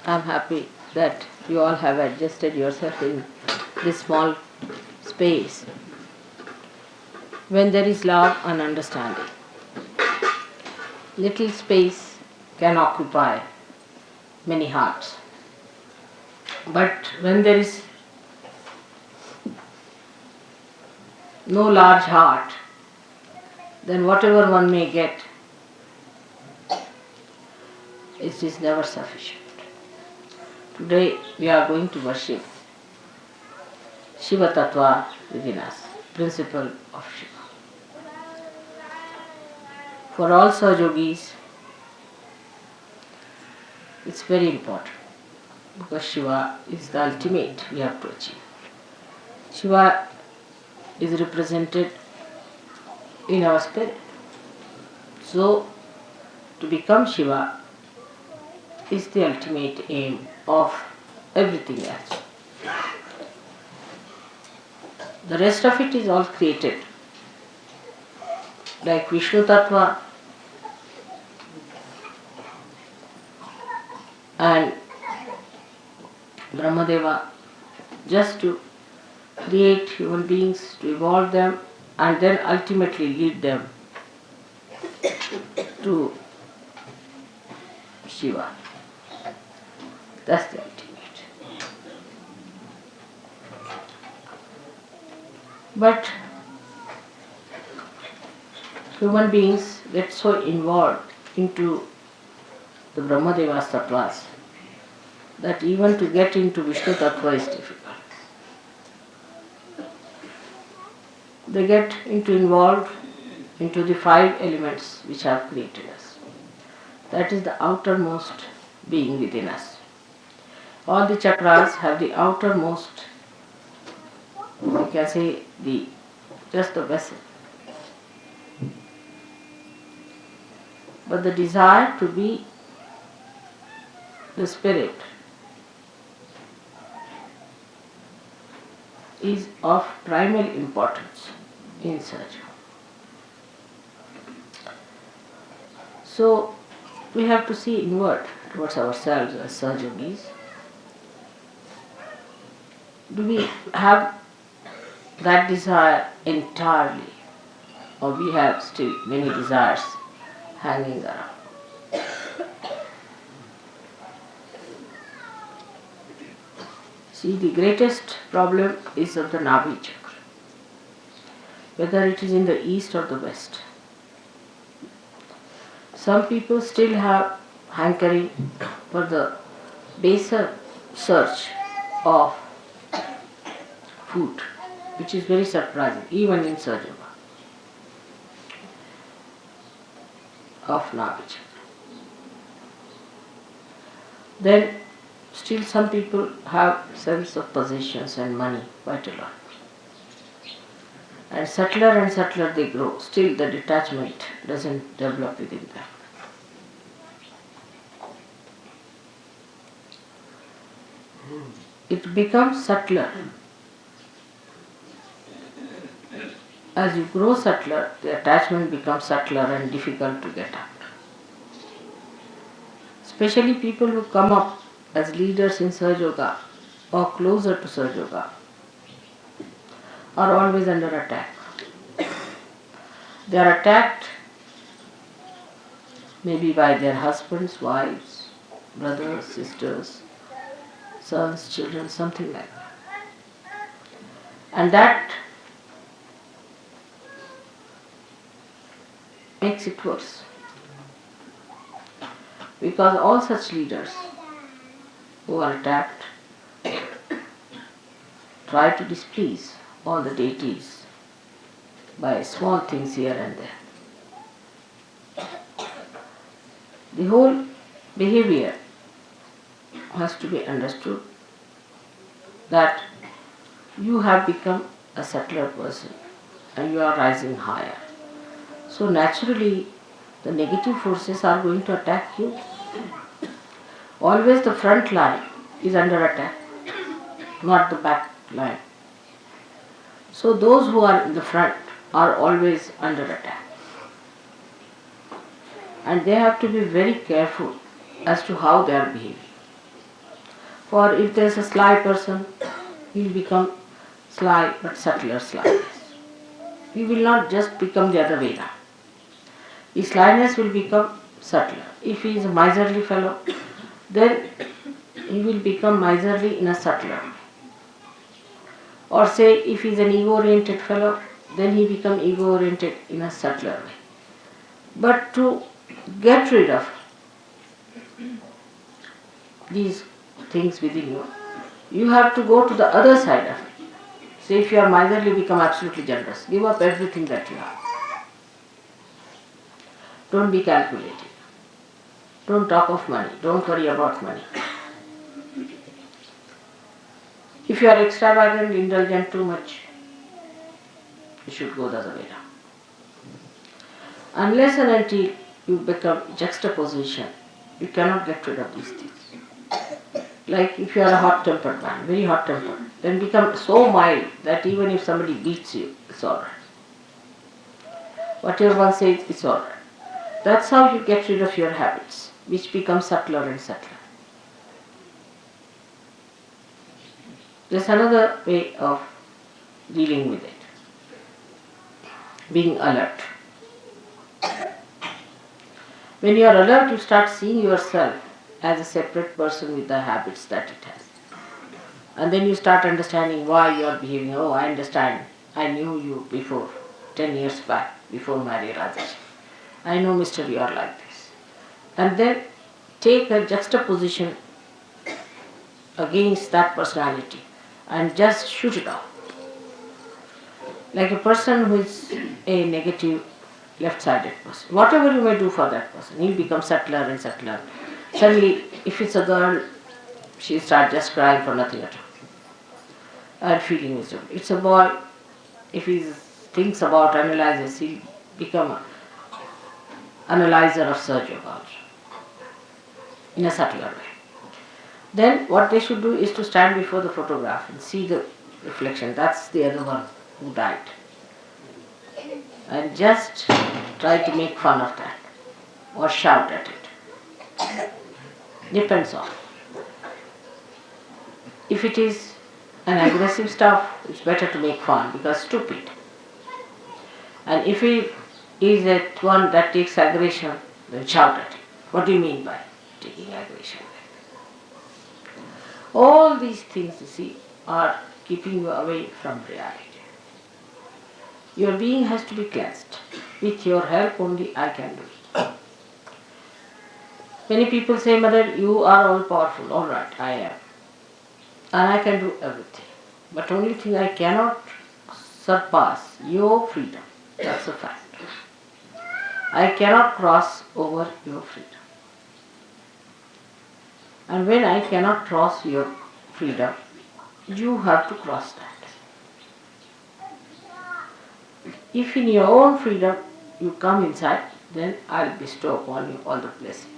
I'm happy that you all have adjusted yourself in this small space. When there is love and understanding, little space can occupy many hearts. But when there is no large heart, then whatever one may get, it is never sufficient. Today we are going to worship Shiva Tattva within us, principle of Shiva. For all Sahajogis, it's very important because Shiva is the ultimate we have to achieve. Shiva is represented in our spirit. So, to become Shiva is the ultimate aim of everything else. The rest of it is all created. Like Vishnu Tattva and Brahmadeva, just to create human beings, to evolve them, and then ultimately lead them to Shiva. That's the ultimate. But human beings get so involved into the Brahmadeva's tattvas that even to get into Vishnu tattva is difficult. They get involved into the 5 elements which have created us. That is the outermost being within us. All the chakras have the outermost, you can say, just the vessel. But the desire to be the spirit is of primary importance in Sahaja. So we have to see inward towards ourselves as Sahajogis. Do we have that desire entirely, or we have still many desires hanging around? See, the greatest problem is of the Navi chakra, whether it is in the east or the west. Some people still have hankering for the baser search of food, which is very surprising, even in Sahaja of Navi chakra. Then still some people have sense of possessions and money quite a lot. And subtler they grow, still the detachment doesn't develop within them. It becomes subtler. As you grow subtler, the attachment becomes subtler and difficult to get out. Especially people who come up as leaders in Sahaja Yoga or closer to Sahaja Yoga are always under attack. They are attacked maybe by their husbands, wives, brothers, sisters, sons, children, something like that. And that makes it worse. Because all such leaders who are attacked try to displease all the deities by small things here and there. The whole behavior has to be understood that you have become a subtler person and you are rising higher. So naturally the negative forces are going to attack you. Always the front line is under attack, not the back line. So those who are in the front are always under attack. And they have to be very careful as to how they are behaving. For if there is a sly person, he will become sly but subtler slyness. He will not just become the other way now. His slyness will become subtler. If he is a miserly fellow, then he will become miserly in a subtler way. Or say if he is an ego-oriented fellow, then he become ego-oriented in a subtler way. But to get rid of these things within you, you have to go to the other side of it. Say if you are miserly, become absolutely generous. Give up everything that you have. Don't be calculating. Don't talk of money. Don't worry about money. If you are extravagant, indulgent too much, you should go the other way around. Unless and until you become juxtaposition, you cannot get rid of these things. Like if you are a hot-tempered man, very hot-tempered, then become so mild that even if somebody beats you, it's alright. Whatever one says, it's alright. That's how you get rid of your habits, which become subtler and subtler. There's another way of dealing with it. Being alert. When you are alert, you start seeing yourself as a separate person with the habits that it has. And then you start understanding why you are behaving. Oh, I understand. I knew you before, 10 years back, before my realization. I know, Mr. You are like this. And then take a juxtaposition against that personality and just shoot it off. Like a person who is a negative, left-sided person. Whatever you may do for that person, he'll become subtler and subtler. Suddenly, if it's a girl, she'll start just crying for nothing at all and feeling miserable. It's a boy, if he thinks about, analyzes, he'll become an analyzer of surgery also, in a subtler way. Then what they should do is to stand before the photograph and see the reflection. That's the other one who died. And just try to make fun of that or shout at it. Depends on. If it is an aggressive stuff, it's better to make fun because stupid. And if it is that one that takes aggression, then shout at it. What do you mean by taking aggression? All these things, you see, are keeping you away from reality. Your being has to be cleansed. With your help only I can do it. Many people say, Mother, you are all powerful. All right, I am. And I can do everything. But only thing I cannot surpass your freedom. That's a fact. I cannot cross over your freedom. And when I cannot cross your freedom, you have to cross that. If in your own freedom you come inside, then I'll bestow upon you all the blessings.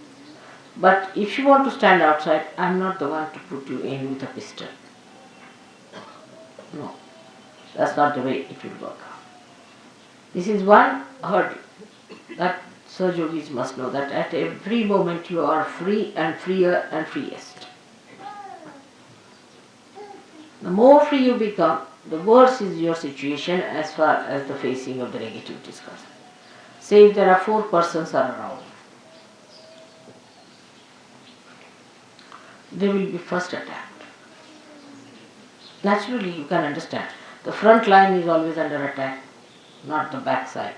But if you want to stand outside, I'm not the one to put you in with a pistol. No, that's not the way it will work out. This is one hurdle that Sir Yogis must know, that at every moment you are free and freer and freest. The more free you become, the worse is your situation as far as the facing of the negativity is concerned. Say if there are 4 persons are around, they will be first attacked. Naturally, you can understand. The front line is always under attack, not the back side.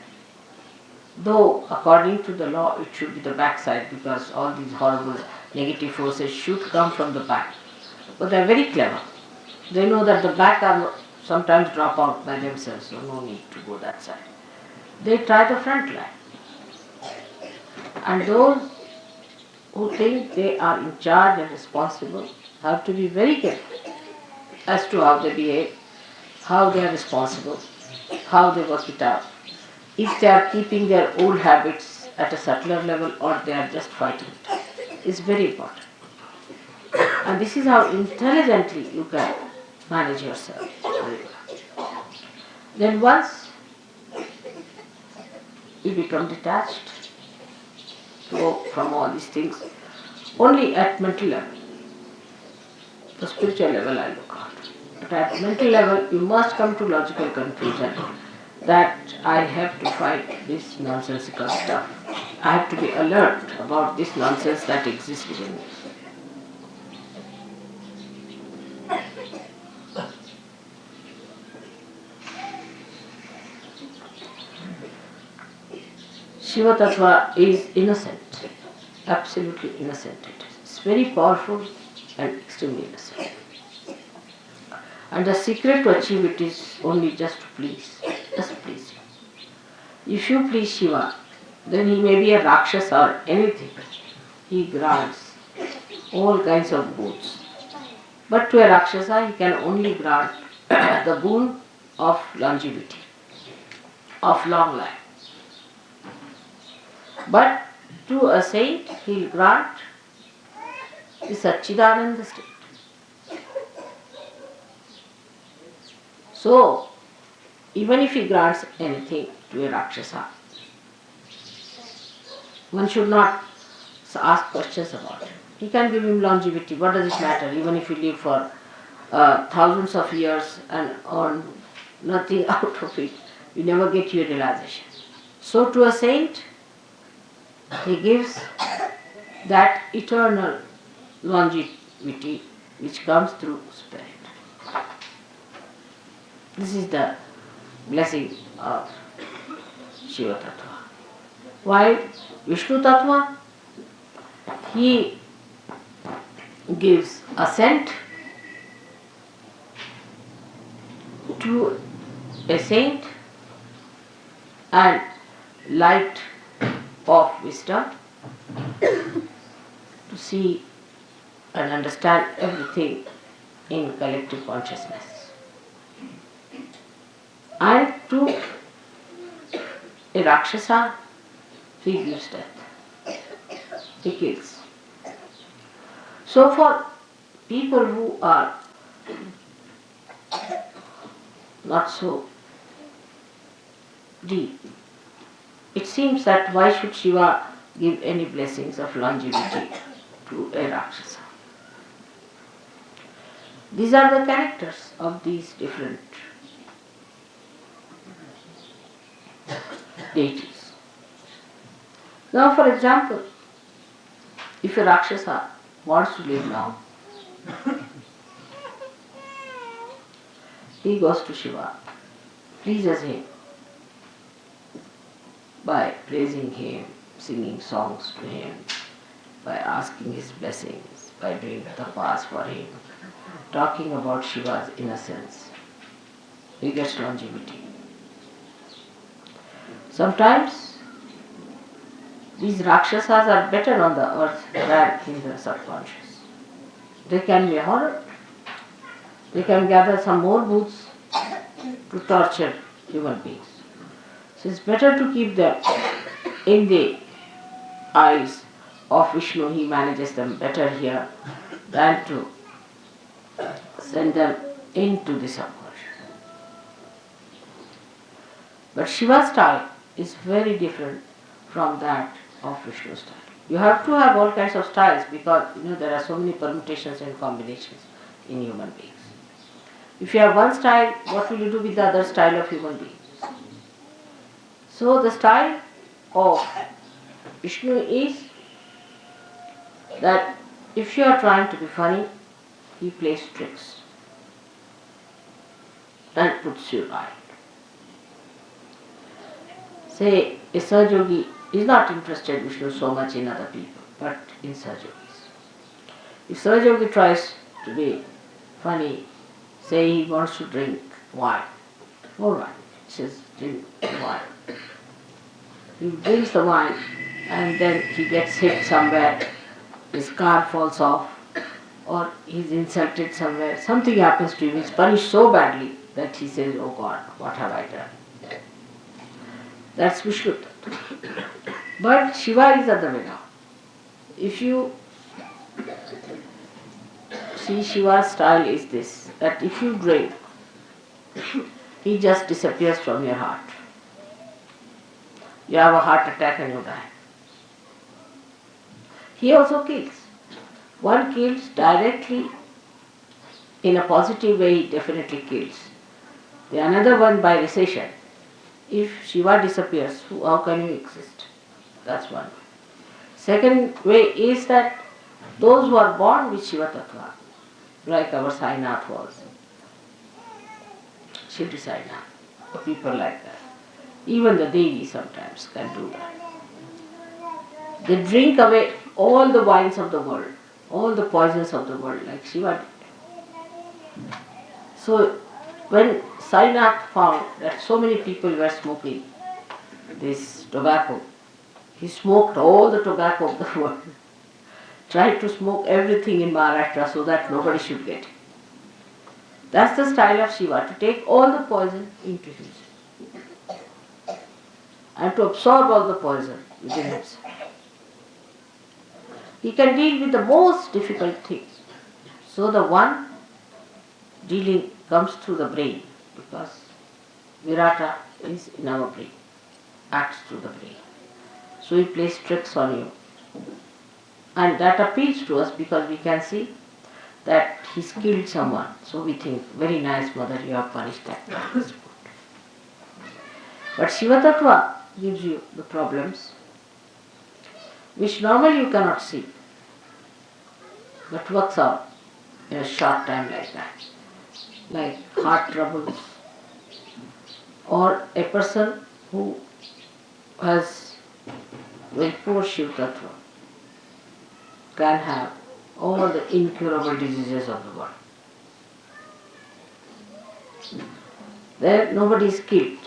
Though, according to the law, it should be the back side because all these horrible negative forces should come from the back. But they are very clever. They know that the back are sometimes drop out by themselves, so no need to go that side. They try the front line. And those who think they are in charge and responsible have to be very careful as to how they behave, how they are responsible, how they work it out. If they are keeping their old habits at a subtler level or they are just fighting it. It's very important. And this is how intelligently you can manage yourself. Then once you become detached from all these things, only at mental level, the spiritual level I look at. But at mental level, you must come to logical conclusion that I have to fight this nonsensical stuff. I have to be alert about this nonsense that exists within me. Shiva Tattva is innocent, absolutely innocent. It's very powerful and extremely innocent. And the secret to achieve it is only just to please, just please him. If you please Shiva, then he may be a Rakshasa or anything. He grants all kinds of boons. But to a Rakshasa, he can only grant the boon of longevity, of long life. But to a saint, he will grant the Satchidananda state. So, even if he grants anything to a Rakshasa, one should not ask questions about it. He can give him longevity. What does it matter? Even if you live for thousands of years and earn nothing out of it, you never get your realization. So to a saint, he gives that eternal longevity which comes through spirit. This is the blessing of Shiva Tattva. While Vishnu Tattva, he gives assent to a saint and light of wisdom to see and understand everything in collective consciousness. And to a Rakshasa, he gives death. He kills. So for people who are not so deep, it seems that why should Shiva give any blessings of longevity to a Rakshasa? These are the characters of these different deities. Now, for example, if a Rakshasa wants to live long, he goes to Shiva, pleases him by praising him, singing songs to him, by asking his blessings, by doing tapas for him, talking about Shiva's innocence. He gets longevity. Sometimes these Rakshasas are better on the earth than in the subconscious. They can be horror. They can gather some more booths to torture human beings. So it's better to keep them in the eyes of Vishnu. He manages them better here than to send them into the subconscious. But Shiva's style is very different from that of Vishnu's style. You have to have all kinds of styles because there are so many permutations and combinations in human beings. If you have one style, what will you do with the other style of human beings? So the style of Vishnu is that if you are trying to be funny, he plays tricks and puts you right. Say, a Sahajogi is not interested, Vishnu, so much in other people, but in Sahajogis. If Sahajogi tries to be funny, say he wants to drink wine, all right, he says, drink wine. He drinks the wine and then he gets hit somewhere, his car falls off, or he's insulted somewhere, something happens to him, he's punished so badly that he says, oh God, what have I done? That's Vishnu. But Shiva is other way now. If you see, Shiva's style is this, that if you drink, he just disappears from your heart. You have a heart attack and you die. He also kills. One kills directly In a positive way, it definitely kills. The another one by recession. If Shiva disappears, how can you exist? That's one. Second way is that those who are born with Shiva Tattva, like our Sainath was, Shri Sainath, people like that. Even the Devi sometimes can do that. They drink away all the wines of the world, all the poisons of the world, like Shiva did. So when Sainath found that so many people were smoking this tobacco, he smoked all the tobacco of the world, tried to smoke everything in Maharashtra so that nobody should get it. That's the style of Shiva, to take all the poison into himself and to absorb all the poison within himself. He can deal with the most difficult things. So the one dealing comes through the brain, because Virata is in our brain, acts through the brain. So he plays tricks on you. And that appeals to us because we can see that he's killed someone. So we think, very nice mother, you have punished that man. But Shiva Tattva gives you the problems which normally you cannot see, but works out in a short time like that. Like heart troubles, or a person who has very poor Shiva Tattva can have all the incurable diseases of the world. There nobody is killed,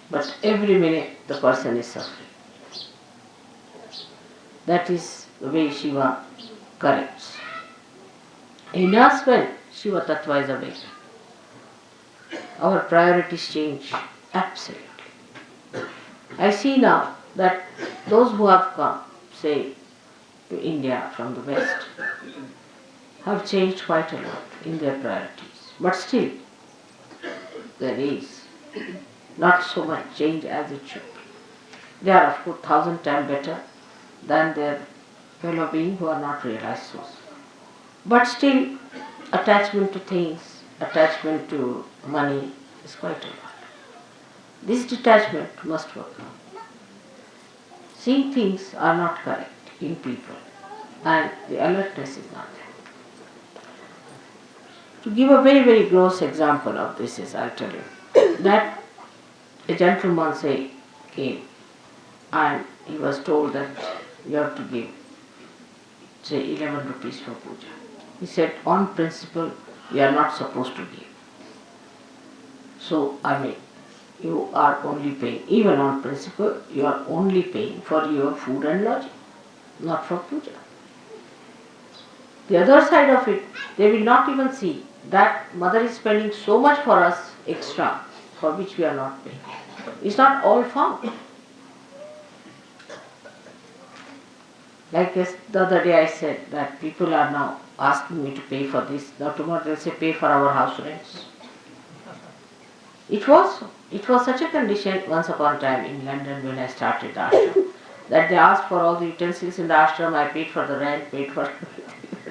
but every minute the person is suffering. That is the way Shiva corrects. In us, when Shiva Tattva is awakened, our priorities change absolutely. I see now that those who have come, say, to India from the West, have changed quite a lot in their priorities. But still, there is not so much change as it should be. They are, of course, 1,000 times better than their fellow beings who are not realized souls. But still, attachment to things, attachment to money is quite a lot. This detachment must work out. Seeing things are not correct in people, and the alertness is not there. To give a very, very gross example of this is, I'll tell you, that a gentleman, say, came and he was told that you have to give, say, 11 rupees for puja. He said, on principle, we are not supposed to give. So, you are only paying, even on principle, you are only paying for your food and lodging, not for puja. The other side of it, they will not even see that mother is spending so much for us extra, for which we are not paying. It's not all found. Like this, the other day I said that people are now asking me to pay for this. Now tomorrow they'll say pay for our house rents. It was such a condition once upon a time in London when I started the ashram, that they asked for all the utensils in the ashram, I paid for the rent, paid for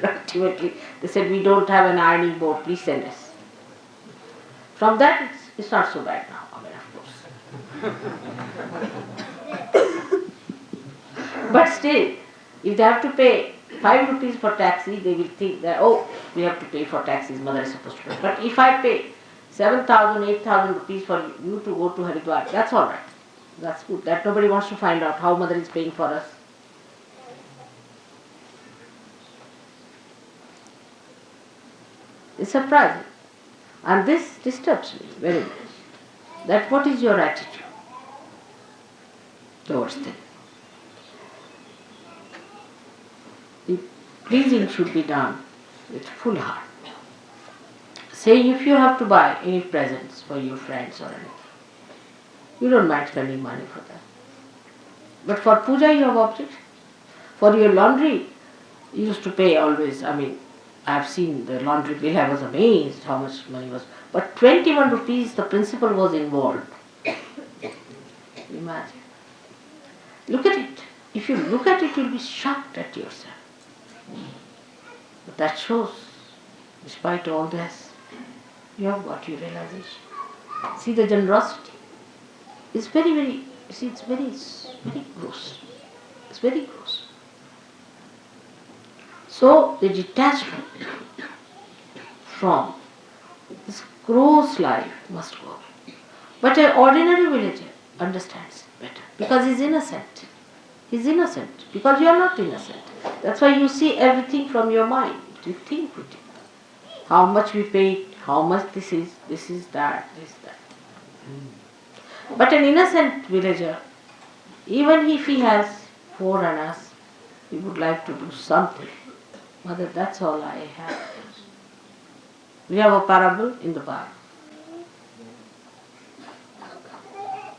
ultimately they said we don't have an ironing board, please send us. From that it's not so bad now, of course. But still, if they have to pay 5 rupees for taxi, they will think that, oh, we have to pay for taxis, mother is supposed to pay. But if I pay 7,000, 8,000 rupees for you to go to Haridwar, that's all right. That's good. That nobody wants to find out how mother is paying for us. It's surprising. And this disturbs me very much. That what is your attitude towards them? The pleasing should be done with full heart. Say if you have to buy any presents for your friends or anything, you don't mind spending money for that. But for puja you have objection. For your laundry, you used to pay always. I have seen the laundry bill, I was amazed how much money was. But 21 rupees, the principal was involved. Imagine. Look at it. If you look at it, you'll be shocked at yourself. But that shows Despite all this, you have got your realization. See, the generosity is very, very, see, it's very gross. It's very gross. So, the detachment from this gross life must go. But an ordinary villager understands it better because he's innocent. He's innocent because you are not innocent. That's why you see everything from your mind. You think with it. How much we paid, how much this is that, this, that. But an innocent villager, even if he has 4 annas, he would like to do something. Mother, that's all I have. We have a parable in the Bible.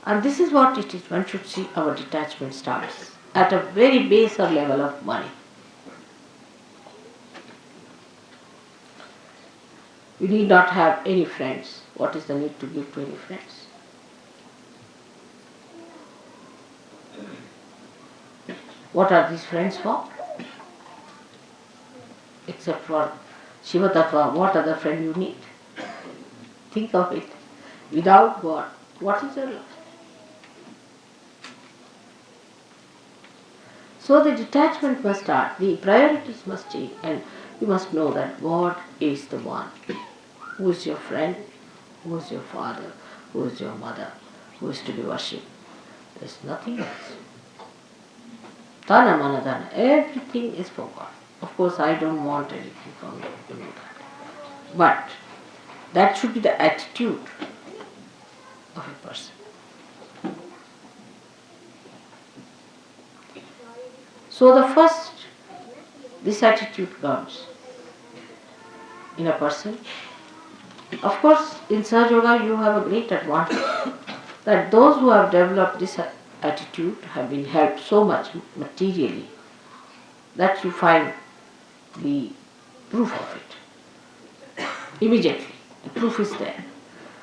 And this is what it is. One should see our detachment starts at a very baser level of money. You need not have any friends. What is the need to give to any friends? What are these friends for? Except for Shiva Tattva, what other friend you need? Think of it. Without God, what is your life? So the detachment must start, the priorities must change, and you must know that God is the one who is your friend, who is your father, who is your mother, who is to be worshipped. There is nothing else. Tana mana dana, everything is for God. Of course, I don't want anything from you, you know that. But that should be the attitude of a person. So the first, this attitude comes in a person. Of course, in Sahaja Yoga you have a great advantage that those who have developed this attitude have been helped so much materially that you find the proof of it immediately. The proof is there.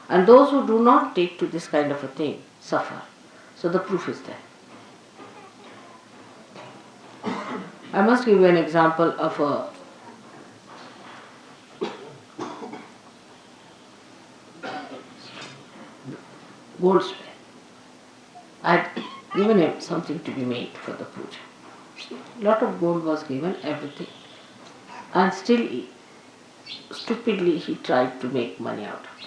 And those who do not take to this kind of a thing suffer. So the proof is there. I must give you an example of a goldsmith. I had given him something to be made for the puja. A lot of gold was given, everything. And still, stupidly, he tried to make money out of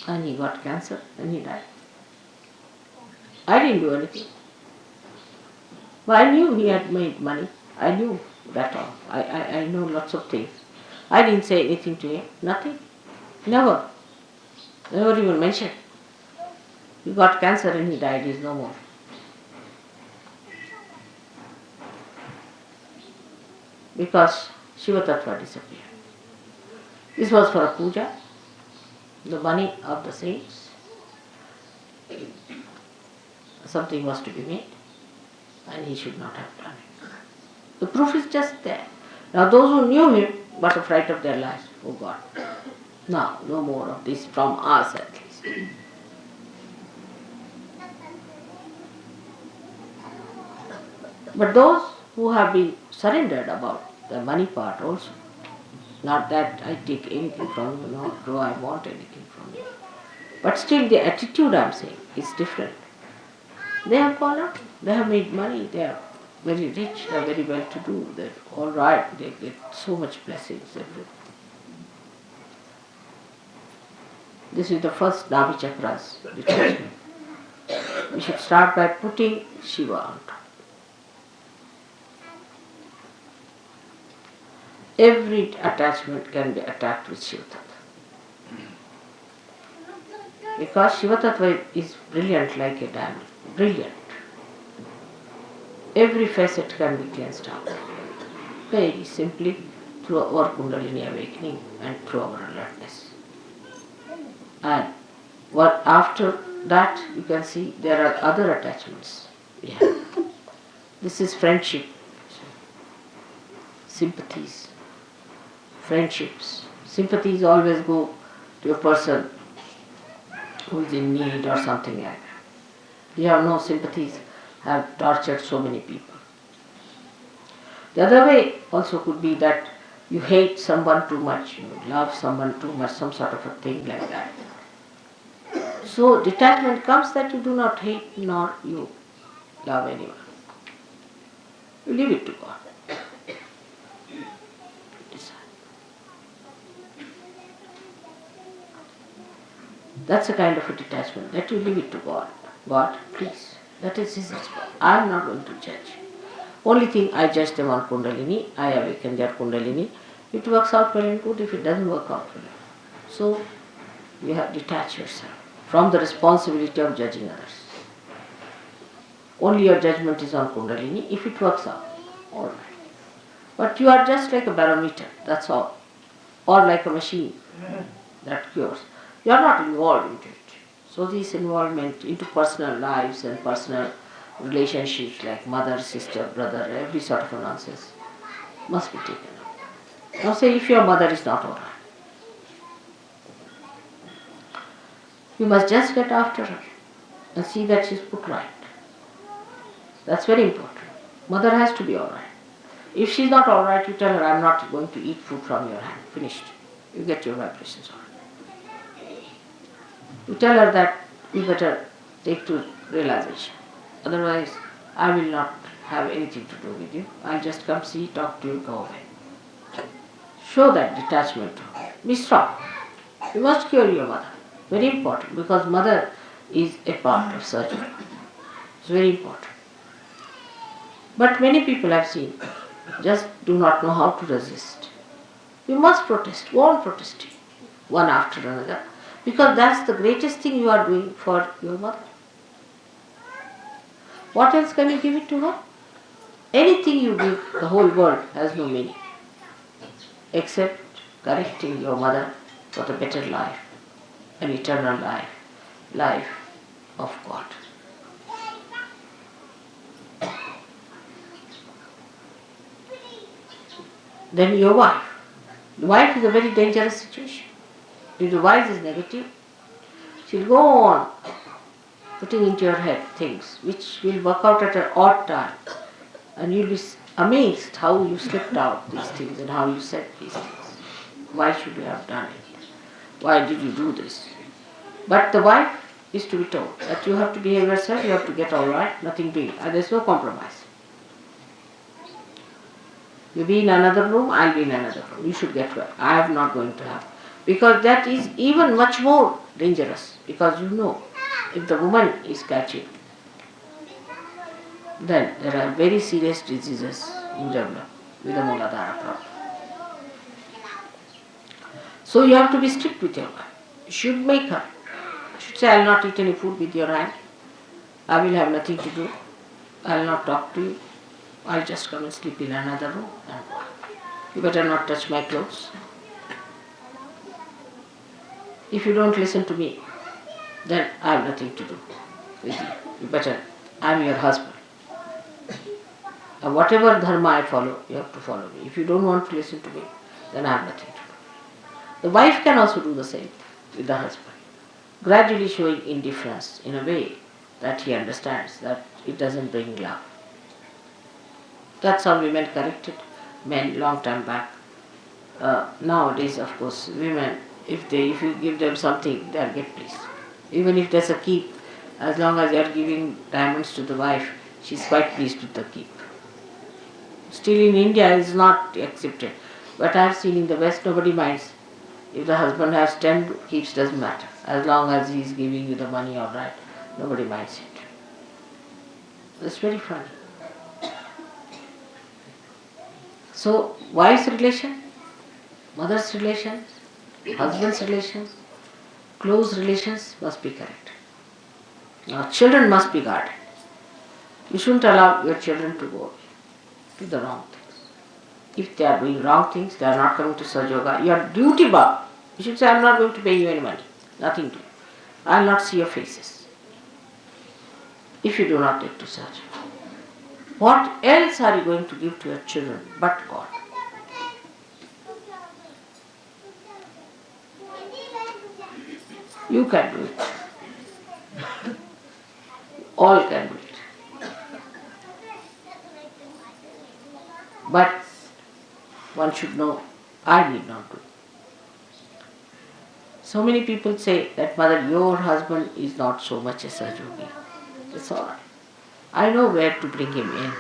that. And he got cancer and he died. I didn't do anything. But I knew he had made money. I knew that all. I know lots of things. I didn't say anything to him. Nothing. Never. Never even mentioned. He got cancer and he died. He is no more. Because Shiva Tattva disappeared. This was for a puja. The money of the saints. Something was to be made. And he should not have done it. The proof is just there. Now those who knew him got a fright of their lives. Oh God. Now, no more of this from us at least. But those who have been surrendered about the money part also, not that I take anything from you, nor do I want anything from you. But still the attitude I am saying is different. They have gone out, they have made money, they are very rich, they are very well to do, they are all right, they get so much blessings, everything. This is the first Navi Chakras detachment. We should start by putting Shiva on top. Every attachment can be attacked with Shiva Tattva. Because Shiva Tattva is brilliant like a diamond. Brilliant. Every facet can be cleansed out. Very simply through our Kundalini awakening and through our alertness. And what after that you can see there are other attachments we have. This is friendship, sympathies, friendships. Sympathies always go to a person who is in need or something like that. You have no sympathies, have tortured so many people. The other way also could be that You hate someone too much, you love someone too much, some sort of a thing like that. So detachment comes that you do not hate nor you love anyone. You leave it to God. That's a kind of a detachment, that you leave it to God. God, please, that is His response. I am not going to judge. Only thing, I judge them on Kundalini, I awaken their Kundalini. It works out well and good, if it doesn't work out well. So, you have to detach yourself from the responsibility of judging others. Only your judgment is on Kundalini, if it works out, all right. But you are just like a barometer, that's all. Or like a machine that cures. You are not involved into it. So this involvement into personal lives and personal relationships like mother, sister, brother, every sort of a nonsense must be taken out. Now say if your mother is not alright, you must just get after her and see that she is put right. That's very important. Mother has to be alright. If she is not alright, you tell her, I am not going to eat food from your hand. Finished. You get your vibrations on. You tell her that you better take to realization. Otherwise, I will not have anything to do with you. I'll just come see, talk to you, go away. Show that detachment. Be strong. You must cure your mother. Very important, because mother is a part of surgery. It's very important. But many people I've seen just do not know how to resist. You must protest. Go on protesting, one after another, because that's the greatest thing you are doing for your mother. What else can you give it to her? Anything you give the whole world has no meaning except correcting your mother for the better life, an eternal life, life of God. Then your wife. The wife is a very dangerous situation. If the wife is negative, she'll go on putting into your head things which will work out at an odd time. And you'll be amazed how you slipped out these things and how you said these things. Why should you have done it? Why did you do this? But the wife is to be told that you have to behave yourself, you have to get all right, nothing doing. And there's no compromise. You be in another room, I'll be in another room. You should get well. I am not going to have. Because that is even much more dangerous. Because you know, if the woman is catching, then there are very serious diseases you develop with the Mooladhara problem. So you have to be strict with your wife. You should make her. You should say, I will not eat any food with your hand. I will have nothing to do. I will not talk to you. I'll just come and sleep in another room and go. You better not touch my clothes. If you don't listen to me, then I have nothing to do with you. You better, I am your husband. And whatever dharma I follow, you have to follow me. If you don't want to listen to me, then I have nothing to do. The wife can also do the same with the husband, gradually showing indifference in a way that he understands that it doesn't bring love. That's how women corrected men long time back. Nowadays, of course, women, if you give them something, they'll get pleased. Even if there's a keep, as long as you're giving diamonds to the wife, she's quite pleased with the keep. Still in India it's not accepted. But I've seen in the West nobody minds. If the husband has 10 keeps, doesn't matter. As long as he's giving you the money, all right, nobody minds it. It's very funny. So, wife's relation, mother's relations, husband's relations, close relations must be correct. Now, children must be guarded. You shouldn't allow your children to go to the wrong things. If they are doing wrong things, they are not coming to Saj Yoga, you are duty bound. You should say, I am not going to pay you any money. Nothing to do. I will not see your faces. If you do not take to Saj. What else are you going to give to your children but God? You can do it. All can do it. But one should know I need not do. So many people say that, mother, your husband is not so much a Sahajogi. It's alright. I know where to bring him in.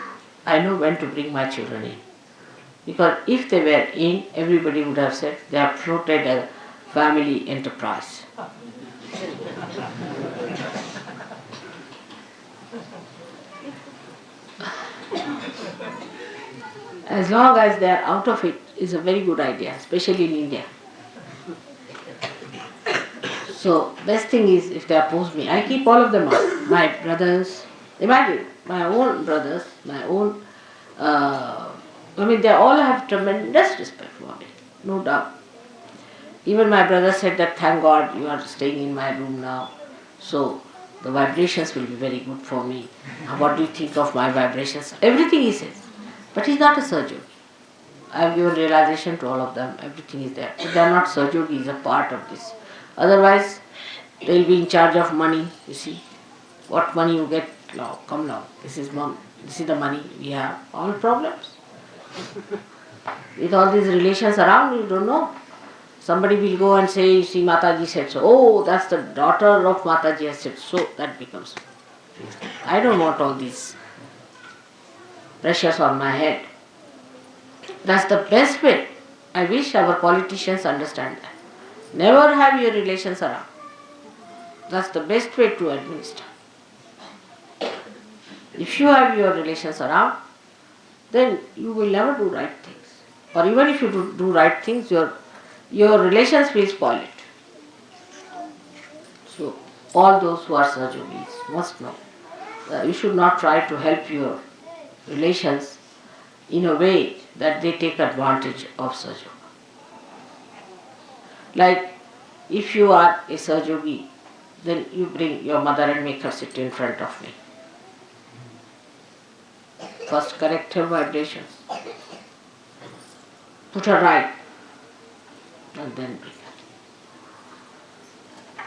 I know when to bring my children in. Because if they were in, everybody would have said they have floated a family enterprise. As long as they are out of it is a very good idea, especially in India. So best thing is if they oppose me, I keep all of them out. My brothers, imagine my own brothers, my own. They all have tremendous respect for me, no doubt. Even my brother said that thank God you are staying in my room now, so the vibrations will be very good for me. What do you think of my vibrations? Everything he says, but he's not a surgeon. I have given realization to all of them. Everything is there. But they are not surgeon. He is a part of this. Otherwise, they will be in charge of money. You see, what money you get now? Come now. This is mom. This is the money we have. All problems. With all these relations around, you don't know. Somebody will go and say, you see, Mataji said so. Oh, that's the daughter of Mataji has said so. That becomes. I don't want all these pressures on my head. That's the best way. I wish our politicians understand that. Never have your relations around. That's the best way to administer. If you have your relations around, then you will never do right things. Or even if you do right things, your relations will spoil it. So, all those who are Sahajogis must know that you should not try to help your relations in a way that they take advantage of Sahajoga. Like, if you are a Sahajogi, then you bring your mother and make her sit in front of me. First correct her vibrations, put her right, and then bring her.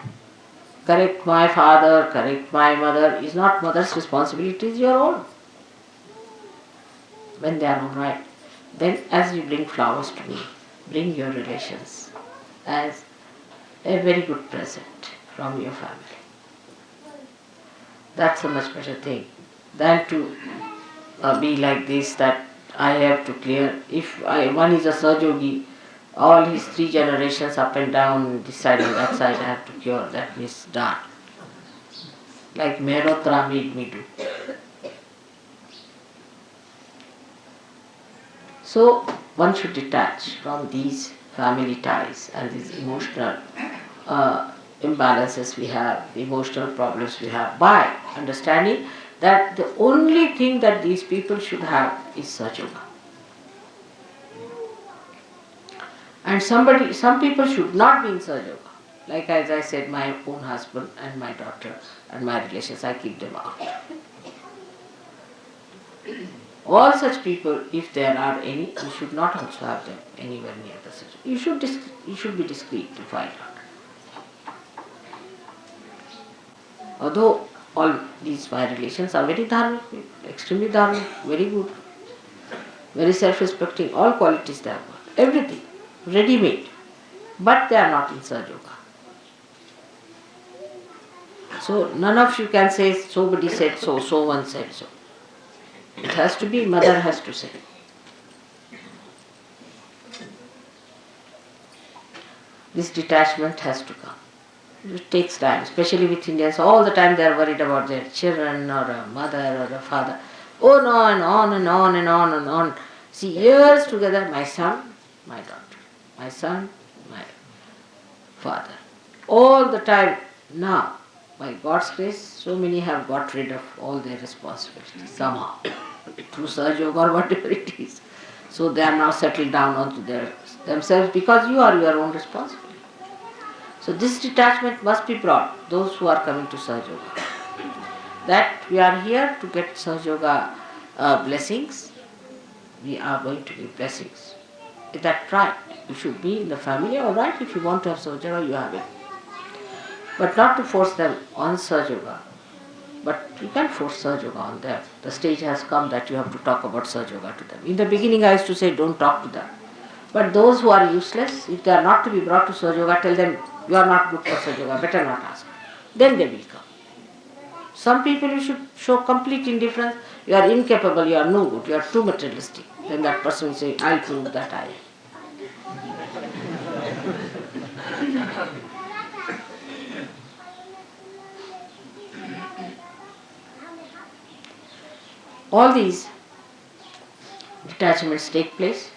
Correct my father, correct my mother is not mother's responsibility, it is your own. When they are all right, then as you bring flowers to me, bring your relations as a very good present from your family. That's a much better thing than to be like this, that I have to clear. If one is a Sahajogi, all his 3 generations up and down, this side and that side, I have to cure. That is done. Like Mehrotra made me do. So one should detach from these family ties and these emotional imbalances we have, the emotional problems we have, by understanding that the only thing that these people should have is Sahajoga. And some people should not be in Sahajoga. Like as I said, my own husband and my daughter and my relations, I keep them out. All such people, if there are any, you should not also have them anywhere near the Sahajoga. You should be discreet to find out. Although all these my relations are very dharmic, extremely dharmic, very good, very self-respecting, all qualities they have got, everything, ready-made, but they are not in Sahajoga. So none of you can say somebody said so, so one said so. It has to be, mother has to say. This detachment has to come. It takes time, especially with Indians. All the time they are worried about their children or a mother or a father. Oh no, and on and on and on and on. See, years together, my son, my daughter. My son, my father. All the time now, by God's grace, so many have got rid of all their responsibilities somehow, through Sahajoga or whatever it is. So they are now settled down onto themselves because you are your own responsibility. So this detachment must be brought, those who are coming to Sahajoga. That we are here to get Sahajoga blessings, we are going to give blessings. Is that right? You should be in the family, alright, if you want to have Sahajoga, you have it. But not to force them on Sahajoga. But you can't force Sahajoga on them. The stage has come that you have to talk about Sahajoga to them. In the beginning I used to say, don't talk to them. But those who are useless, if they are not to be brought to Sahaja Yoga, tell them you are not good for Sahaja Yoga, better not ask. Then they will come. Some people you should show complete indifference, you are incapable, you are no good, you are too materialistic. Then that person will say, I'll prove that I am. All these detachments take place,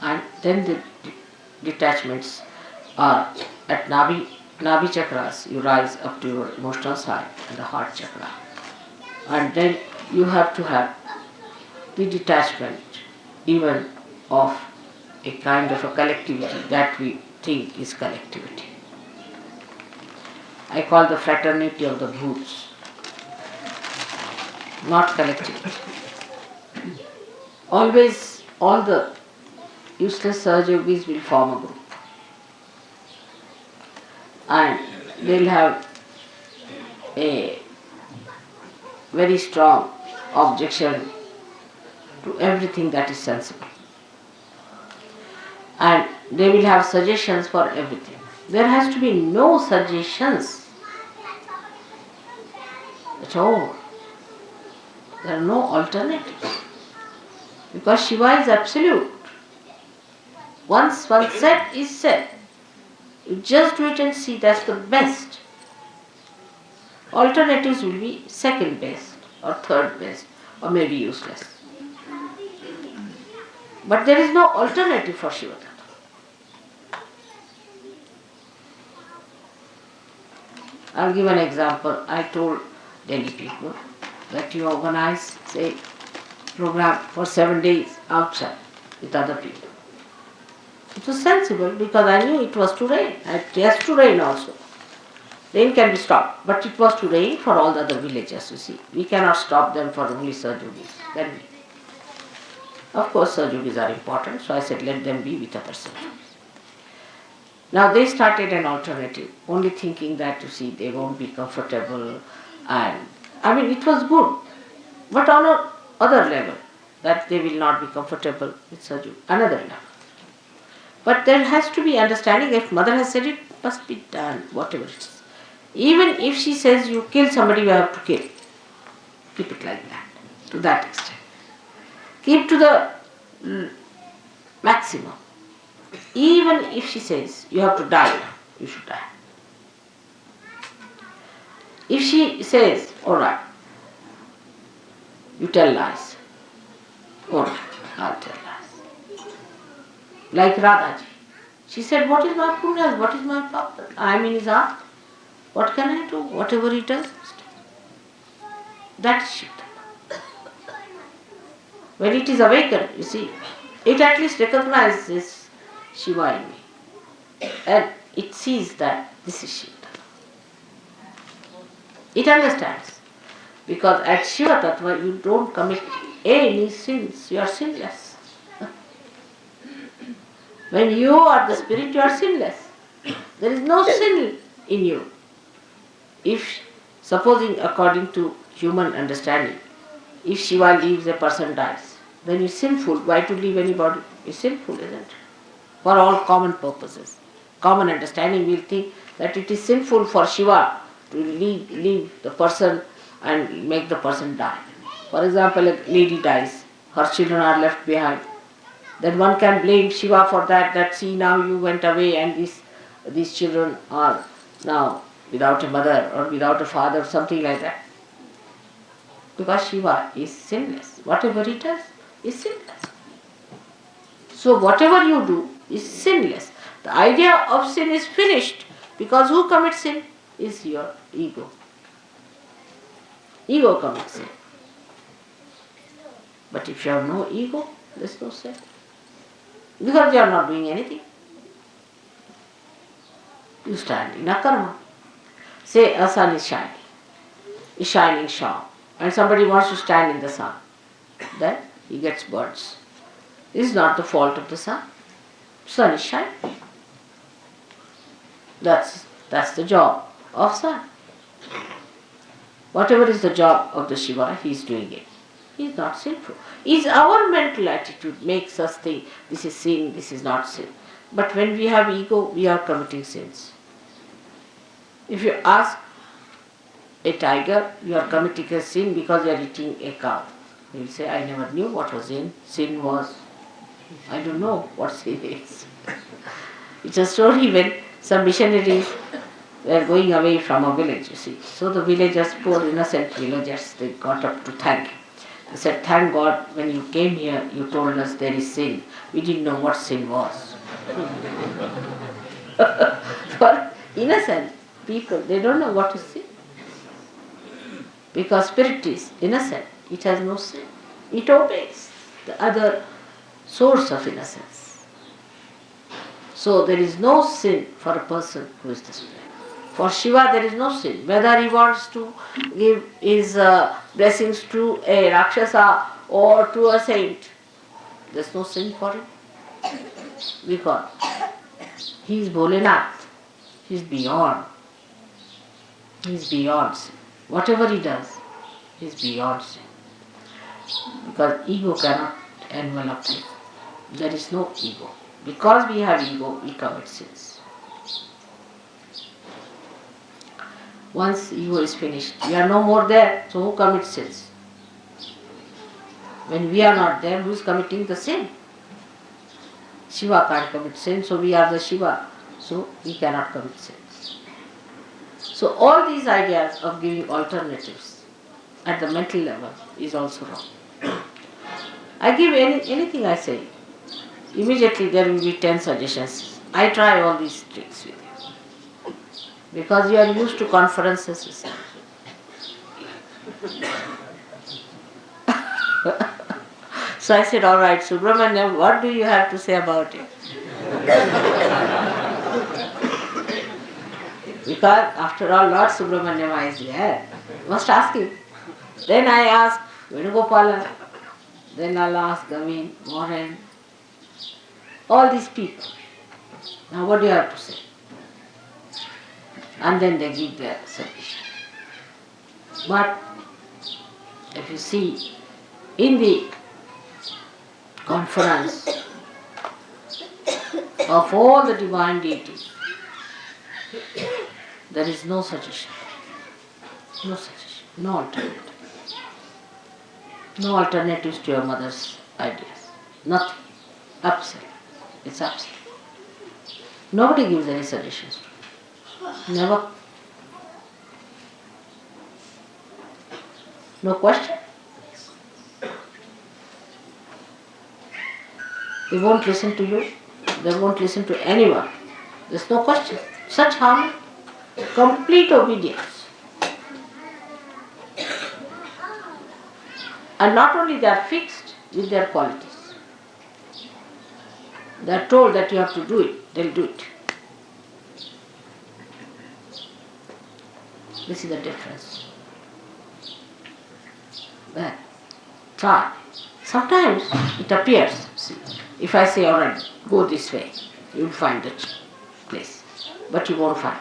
and then the detachments are at Nabi chakras. You rise up to your emotional side and the heart chakra. And then you have to have the detachment even of a kind of a collectivity that we think is collectivity. I call the fraternity of the brutes, not collectivity. Always all the useless Sahajogis will form a group. And they'll have a very strong objection to everything that is sensible. And they will have suggestions for everything. There has to be no suggestions at all. There are no alternatives. Because Shiva is absolute. Once one said is said. You just do it and see, that's the best. Alternatives will be second best or third best or maybe useless. But there is no alternative for Shiva Tattva. I'll give an example. I told Delhi people that you organize, say, program for 7 days outside with other people. It was sensible because I knew it was to rain. It has to rain also. Rain can be stopped, but it was to rain for all the other villages, you see. We cannot stop them for only Sahajogis. Then we. Of course, Sahajogis are important, so I said let them be with other Sahajogis. Now they started an alternative, only thinking that, you see, they won't be comfortable, and it was good, but on a other level, that they will not be comfortable with Sahajogis, another level. But there has to be understanding. If mother has said it, must be done, whatever it is. Even if she says you kill somebody, you have to kill. Keep it like that, to that extent. Keep to the maximum. Even if she says you have to die, you should die. If she says, alright, you tell lies, alright, I'll tell lies. Like Radhaji. She said, what is my punya? What is my papa? I am in his heart. What can I do? Whatever he does. That is Shiva. When it is awakened, you see, it at least recognizes Shiva in me. And it sees that this is Shiva. It understands. Because at Shiva Tattva you don't commit any sins. You are sinless. When you are the spirit, you are sinless. There is no sin in you. If, supposing according to human understanding, if Shiva leaves, a person dies, then it's sinful. Why to leave anybody? It's sinful, isn't it? For all common purposes. Common understanding will think that it is sinful for Shiva to leave the person and make the person die. For example, a lady dies, her children are left behind. Then one can blame Shiva for that see, now you went away and these children are now without a mother or without a father, something like that. Because Shiva is sinless. Whatever he does is sinless. So whatever you do is sinless. The idea of sin is finished because who commits sin is your ego. Ego commits sin. But if you have no ego, there is no sin. Because you are not doing anything. You stand in a karma. Say a sun is shining sharp, and somebody wants to stand in the sun. Then he gets burns. This is not the fault of the sun. Sun is shining. That's the job of sun. Whatever is the job of the Shiva, he is doing it. He is not sinful. It's our mental attitude makes us think this is sin, this is not sin. But when we have ego, we are committing sins. If you ask a tiger, you are committing a sin because you are eating a cow. He will say, I never knew what was sin. Sin was, I don't know what sin is. It's a story when some missionaries were going away from a village, you see. So the villagers, poor innocent villagers, they got up to thank him. They said, thank God when you came here, you told us there is sin. We didn't know what sin was. For innocent people, they don't know what is sin. Because spirit is innocent, it has no sin. It obeys the other source of innocence. So there is no sin for a person who is the spirit. For Shiva there is no sin. Whether he wants to give his blessings to a Rakshasa or to a saint, there is no sin for him. Because he is Bholenath. He is beyond. He is beyond sin. Whatever he does, he is beyond sin. Because ego cannot envelop him. There is no ego. Because we have ego, we commit sins. Once ego is finished, we are no more there, so who commits sins? When we are not there, who is committing the sin? Shiva can't commit sin, so we are the Shiva, so we cannot commit sins. So all these ideas of giving alternatives at the mental level is also wrong. I give anything I say, immediately there will be 10 suggestions. I try all these tricks with you. Because you are used to conferences, you see. So I said, all right, Subramanyam, what do you have to say about it? Because after all, Lord Subramanyam is there. Must ask him. Then I ask Venugopala. Then I'll ask Gavin, Mohan, all these people. Now what do you have to say? And then they give their submission. But if you see, in the conference of all the divine deities, there is no suggestion. No suggestion. No alternative. No alternatives to your mother's ideas. Nothing. Absolute. It's absolute. Nobody gives any suggestions to you. Never. No question. They won't listen to you. They won't listen to anyone. There's no question. Such harmony. Complete obedience. And not only they are fixed with their qualities. They are told that you have to do it. They'll do it. This is the difference. Well, try. Sometimes it appears. See, if I say, all right, go this way, you'll find the place. But you won't find.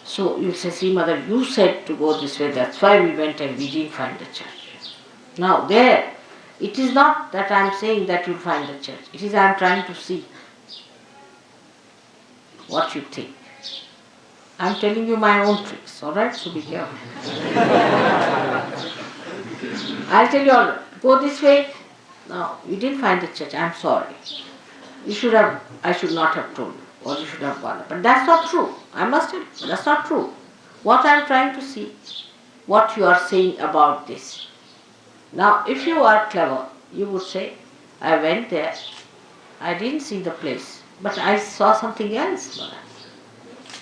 So you'll say, see mother, you said to go this way, that's why we went and we didn't find the church. Now there, it is not that I am saying that you'll find the church. It is I am trying to see what you think. I am telling you my own tricks, alright? So be careful. I'll tell you, all right, go this way. No, you didn't find the church, I am sorry. I should not have told you, or you should have gone. But that's not true. I must tell you, that's not true. What I am trying to see, what you are saying about this. Now, if you are clever, you would say, I went there, I didn't see the place, but I saw something else, Mother.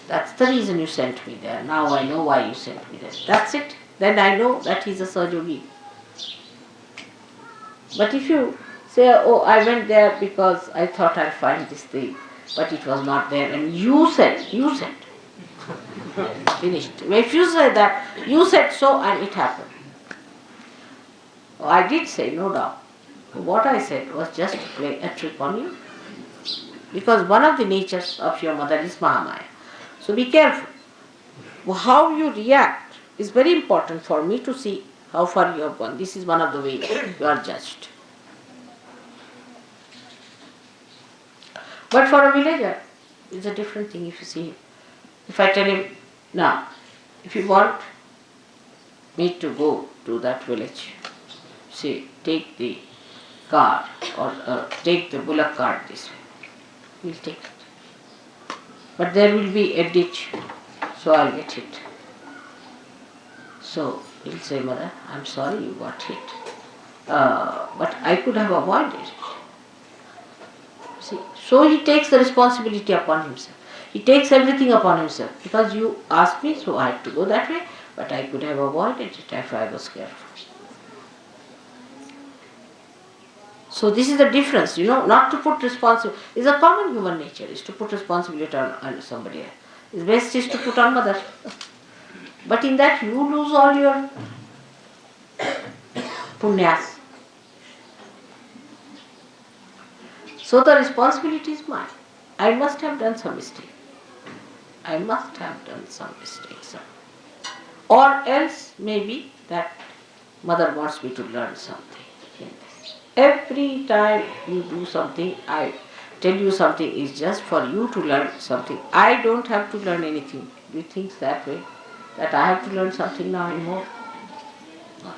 That's the reason you sent me there. Now I know why you sent me there. That's it. Then I know that he's a Sahajogi. But if you say, oh, I went there because I thought I'd find this thing, but it was not there, and you said. Finished. If you say that, you said so and it happened. Oh, I did say, no doubt. What I said was just to play a trick on you. Because one of the natures of your mother is Mahamaya. So be careful. How you react is very important for me to see how far you have gone. This is one of the ways you are judged. But for a villager, it's a different thing if you see him. If I tell him, now, if you want me to go to that village, say, take the cart or take the bullock cart this way, he'll take it. But there will be a ditch, so I'll get hit. So he'll say, Mother, I'm sorry you got hit. But I could have avoided it. See, so he takes the responsibility upon himself. He takes everything upon himself. Because you asked me, so I had to go that way, but I could have avoided it if I was careful. So this is the difference, not to put responsibility. It's a common human nature, is to put responsibility on somebody else. It's best is to put on mother. But in that you lose all your punyas. So the responsibility is mine. I must have done some mistake. I must have done some mistakes. Or else maybe that mother wants me to learn something. Every time you do something, I tell you something is just for you to learn something. I don't have to learn anything. Do you think that way? That I have to learn something now anymore? Not.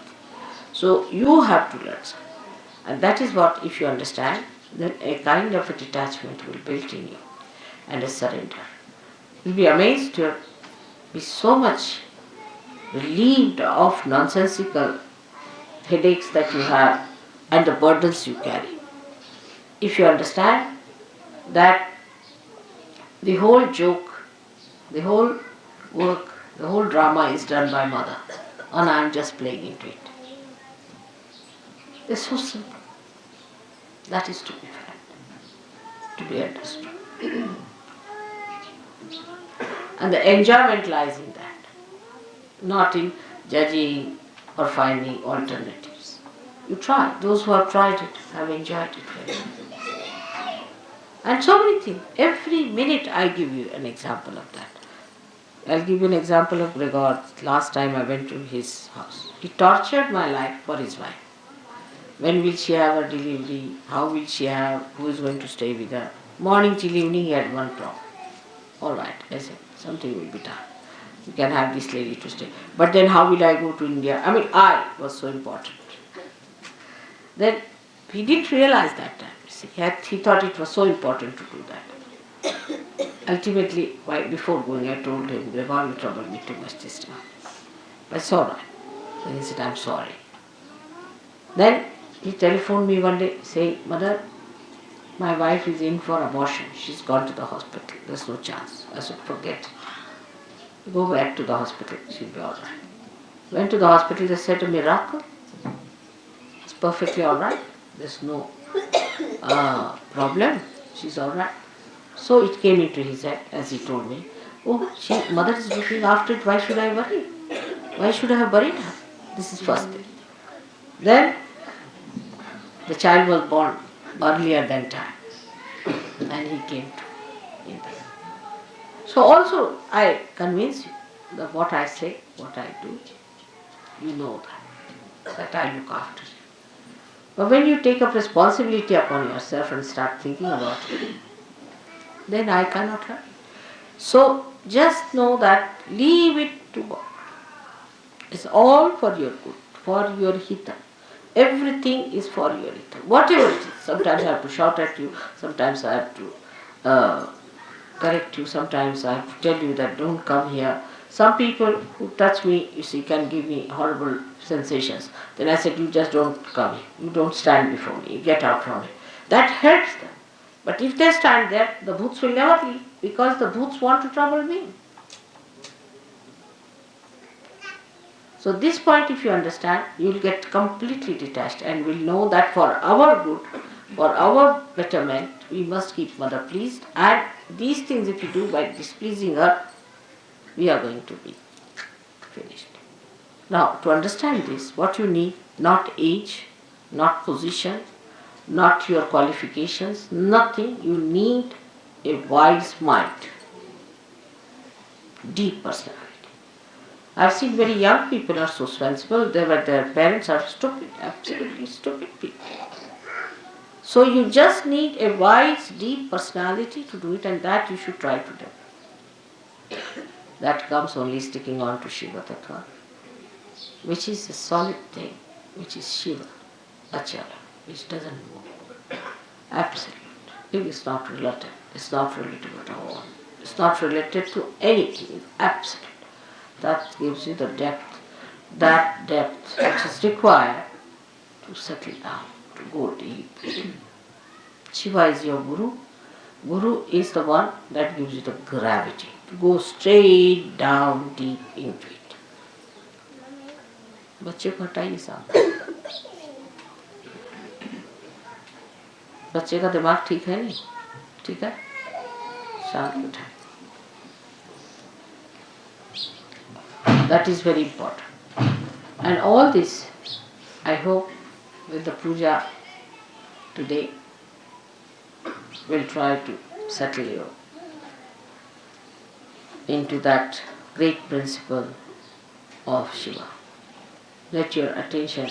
So you have to learn something. And that is what, if you understand, then a kind of a detachment will build in you and a surrender. You'll be amazed, you'll be so much relieved of nonsensical headaches that you have and the burdens you carry. If you understand that the whole joke, the whole work, the whole drama is done by mother and I am just playing into it. It's so simple. That is to be felt, to be understood. And the enjoyment lies in that, not in judging or finding alternatives. You try. Those who have tried it have enjoyed it very much. And so many things. Every minute I give you an example of that. I'll give you an example of Gregor. Last time I went to his house. He tortured my life for his wife. When will she have her delivery? How will she have? Who is going to stay with her? Morning till evening he had one problem. All right, I said, something will be done. You can have this lady to stay. But then how will I go to India? I was so important. Then he didn't realize that time. See, he thought it was so important to do that. Ultimately, before going, I told him, Gregor, you troubled me too much this time. That's all right. Then he said, I'm sorry. Then he telephoned me one day saying, Mother, my wife is in for abortion. She's gone to the hospital. There's no chance. I said, forget it. Go back to the hospital. She'll be all right. Went to the hospital. They said a miracle. It's perfectly all right. There's no problem. She's all right. So it came into his head, as he told me, mother is looking after it. Why should I worry? Why should I have buried her? This is first thing. Then the child was born earlier than time. And he came to India. So also I convince you that what I say, what I do, you know that I look after you. But when you take up responsibility upon yourself and start thinking about it, then I cannot help. So just know that leave it to God. It's all for your good, for your hita. Everything is for your hita. Whatever it is. Sometimes I have to shout at you, sometimes I have to correct you, sometimes I have to tell you that don't come here. Some people who touch me, you see, can give me horrible sensations. Then I said, you just don't come here. You don't stand before me. You get out from here. That helps them. But if they stand there, the bhoots will never leave because the bhoots want to trouble me. So this point, if you understand, you will get completely detached and will know that for our good, for our betterment, we must keep mother pleased. And these things if you do by displeasing her, we are going to be finished. Now, to understand this, what you need, not age, not position, not your qualifications, nothing. You need a wise mind, deep personality. I've seen very young people are so sensible, their parents are stupid, absolutely stupid people. So you just need a wise, deep personality to do it, and that you should try to do. That comes only sticking on to Shiva Tattva, which is a solid thing, which is Shiva, Achala, which doesn't move. Absolute. It is not relative. It's not relative at all. It's not related to anything. It's absolute. That gives you the depth, that depth which is required to settle down, to go deep. Shiva is your Guru. Guru is the one that gives you the gravity to go straight down deep into it. बच्चे को हटाइए साहब. बच्चे का दिमाग ठीक है नहीं? ठीक है? शांत बैठाइए. That is very important. And all this, I hope, with the puja today, will try to settle you into that great principle of Shiva. Let your attention,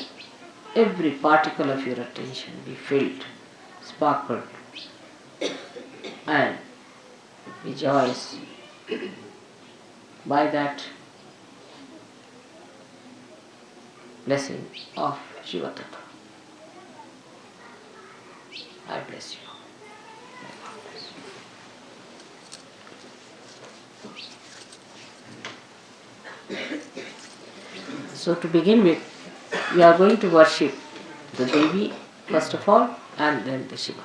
every particle of your attention be filled, sparkled, and rejoice by that blessing of Shiva Tattva. I bless you. So to begin with, we are going to worship the Devi first of all, and then the Shiva.